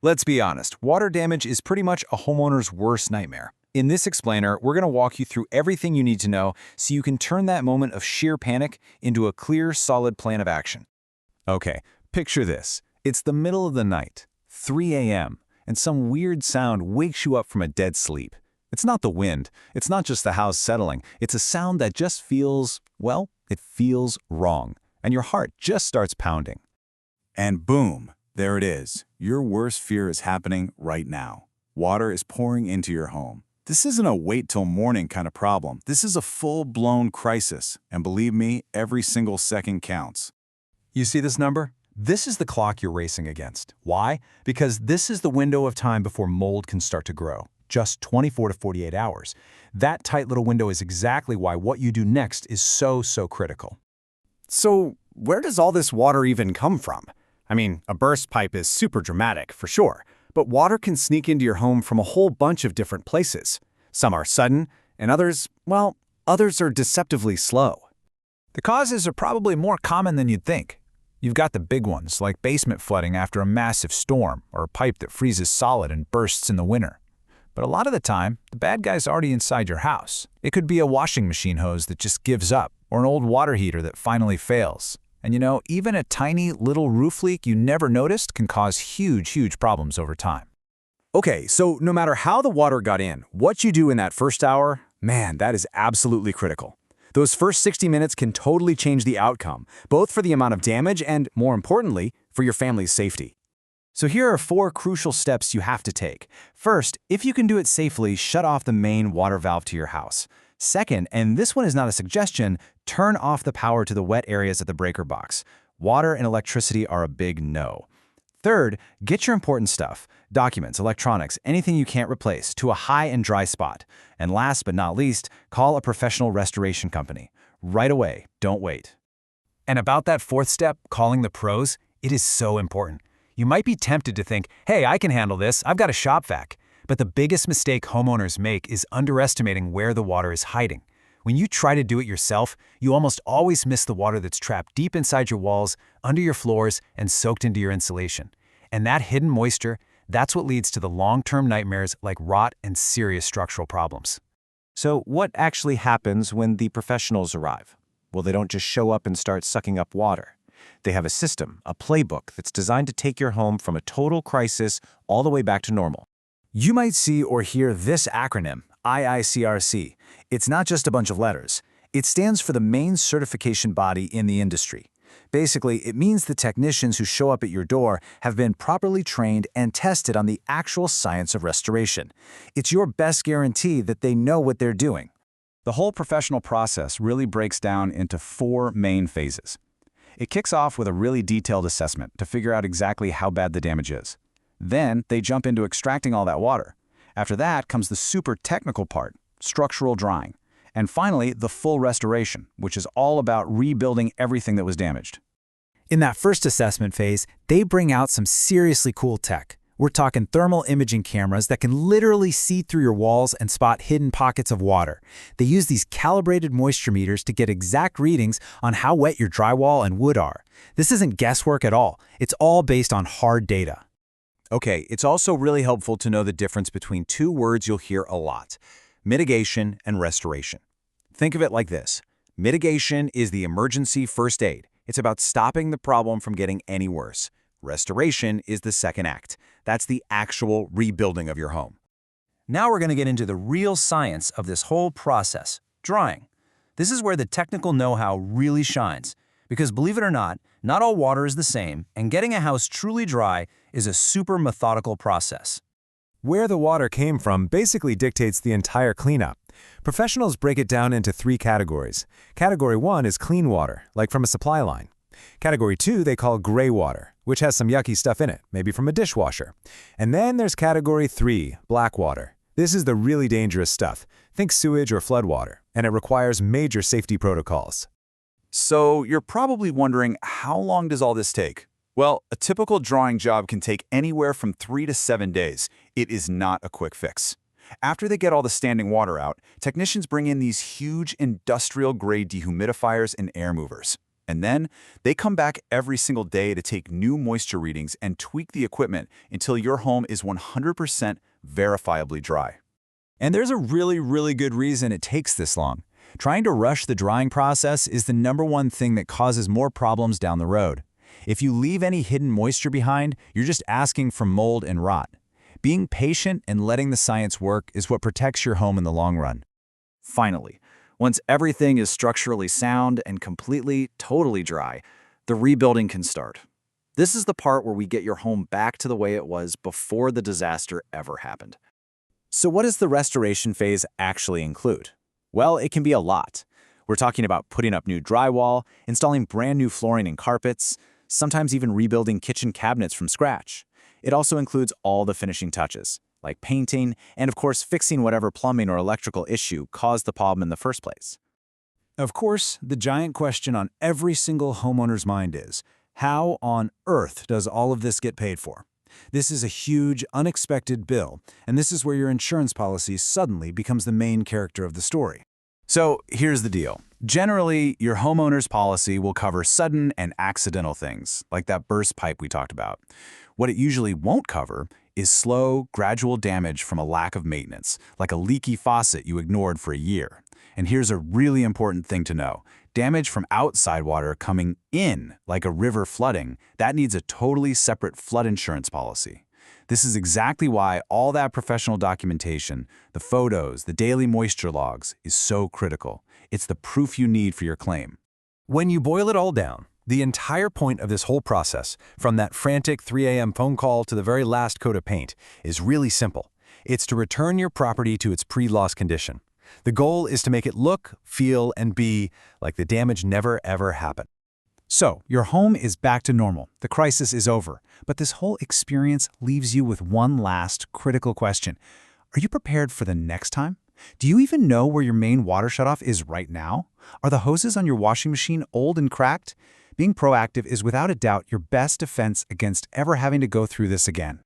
Let's be honest, water damage is pretty much a homeowner's worst nightmare. In this explainer, we're going to walk you through everything you need to know so you can turn that moment of sheer panic into a clear, solid plan of action. Okay, picture this. It's the middle of the night, 3 a.m., and some weird sound wakes you up from a dead sleep. It's not the wind, it's not just the house settling, it's a sound that just feels, well, it feels wrong, and your heart just starts pounding. And boom, there it is. Your worst fear is happening right now. Water is pouring into your home. This isn't a wait till morning kind of problem. This is a full-blown crisis. And believe me, every single second counts. You see this number? This is the clock you're racing against. Why? Because this is the window of time before mold can start to grow. Just 24 to 48 hours. That tight little window is exactly why what you do next is so critical. So, where does all this water even come from? I mean, a burst pipe is super dramatic, for sure, but water can sneak into your home from a whole bunch of different places. Some are sudden, and others, well, others are deceptively slow. The causes are probably more common than you'd think. You've got the big ones, like basement flooding after a massive storm, or a pipe that freezes solid and bursts in the winter. But a lot of the time, the bad guy's already inside your house. It could be a washing machine hose that just gives up, or an old water heater that finally fails. And you know, even a tiny little roof leak you never noticed can cause huge problems over time. Okay, so no matter how the water got in, what you do in that first hour, man, that is absolutely critical. Those first 60 minutes can totally change the outcome, both for the amount of damage and, more importantly, for your family's safety. So here are 4 crucial steps you have to take. First, if you can do it safely, shut off the main water valve to your house. Second, and this one is not a suggestion, turn off the power to the wet areas at the breaker box. Water and electricity are a big no. Third, get your important stuff, documents, electronics, anything you can't replace, to a high and dry spot. And last but not least, call a professional restoration company. Right away, don't wait. And about that 4th step, calling the pros, it is so important. You might be tempted to think, hey, I can handle this, I've got a shop vac. But the biggest mistake homeowners make is underestimating where the water is hiding. When you try to do it yourself, you almost always miss the water that's trapped deep inside your walls, under your floors, and soaked into your insulation. And that hidden moisture, that's what leads to the long-term nightmares like rot and serious structural problems. So what actually happens when the professionals arrive? Well, they don't just show up and start sucking up water. They have a system, a playbook that's designed to take your home from a total crisis all the way back to normal. You might see or hear this acronym, IICRC. It's not just a bunch of letters. It stands for the main certification body in the industry. Basically, it means the technicians who show up at your door have been properly trained and tested on the actual science of restoration. It's your best guarantee that they know what they're doing. The whole professional process really breaks down into 4 main phases. It kicks off with a really detailed assessment to figure out exactly how bad the damage is. Then they jump into extracting all that water. After that comes the super technical part, structural drying. And finally, the full restoration, which is all about rebuilding everything that was damaged. In that first assessment phase, they bring out some seriously cool tech. We're talking thermal imaging cameras that can literally see through your walls and spot hidden pockets of water. They use these calibrated moisture meters to get exact readings on how wet your drywall and wood are. This isn't guesswork at all. It's all based on hard data. Okay, it's also really helpful to know the difference between 2 words you'll hear a lot: mitigation and restoration. Think of it like this. Mitigation is the emergency first aid. It's about stopping the problem from getting any worse. Restoration is the second act. That's the actual rebuilding of your home. Now we're going to get into the real science of this whole process, drying. This is where the technical know-how really shines. Because believe it or not all water is the same, and getting a house truly dry is a super methodical process. Where the water came from basically dictates the entire cleanup. Professionals break it down into 3 categories. Category 1 is clean water, like from a supply line. Category 2 they call gray water, which has some yucky stuff in it, maybe from a dishwasher. And then there's Category 3, black water. This is the really dangerous stuff. Think sewage or flood water, and it requires major safety protocols. So you're probably wondering, how long does all this take? Well, a typical drying job can take anywhere from 3 to 7 days. It is not a quick fix. After they get all the standing water out, technicians bring in these huge industrial-grade dehumidifiers and air movers. And then they come back every single day to take new moisture readings and tweak the equipment until your home is 100% verifiably dry. And there's a really good reason it takes this long. Trying to rush the drying process is the #1 thing that causes more problems down the road. If you leave any hidden moisture behind, you're just asking for mold and rot. Being patient and letting the science work is what protects your home in the long run. Finally, once everything is structurally sound and totally dry, the rebuilding can start. This is the part where we get your home back to the way it was before the disaster ever happened. So what does the restoration phase actually include? Well, it can be a lot. We're talking about putting up new drywall, installing brand new flooring and carpets, sometimes even rebuilding kitchen cabinets from scratch. It also includes all the finishing touches, like painting, and of course fixing whatever plumbing or electrical issue caused the problem in the first place. Of course, the giant question on every single homeowner's mind is, how on earth does all of this get paid for? This is a huge, unexpected bill, and this is where your insurance policy suddenly becomes the main character of the story. So here's the deal. Generally, your homeowner's policy will cover sudden and accidental things, like that burst pipe we talked about. What it usually won't cover is slow, gradual damage from a lack of maintenance, like a leaky faucet you ignored for a year. And here's a really important thing to know. Damage from outside water coming in, like a river flooding, that needs a totally separate flood insurance policy. This is exactly why all that professional documentation, the photos, the daily moisture logs, is so critical. It's the proof you need for your claim. When you boil it all down, the entire point of this whole process, from that frantic 3 a.m. phone call to the very last coat of paint, is really simple. It's to return your property to its pre-loss condition. The goal is to make it look, feel, and be like the damage never ever happened. So, your home is back to normal. The crisis is over. But this whole experience leaves you with one last critical question. Are you prepared for the next time? Do you even know where your main water shutoff is right now? Are the hoses on your washing machine old and cracked? Being proactive is without a doubt your best defense against ever having to go through this again.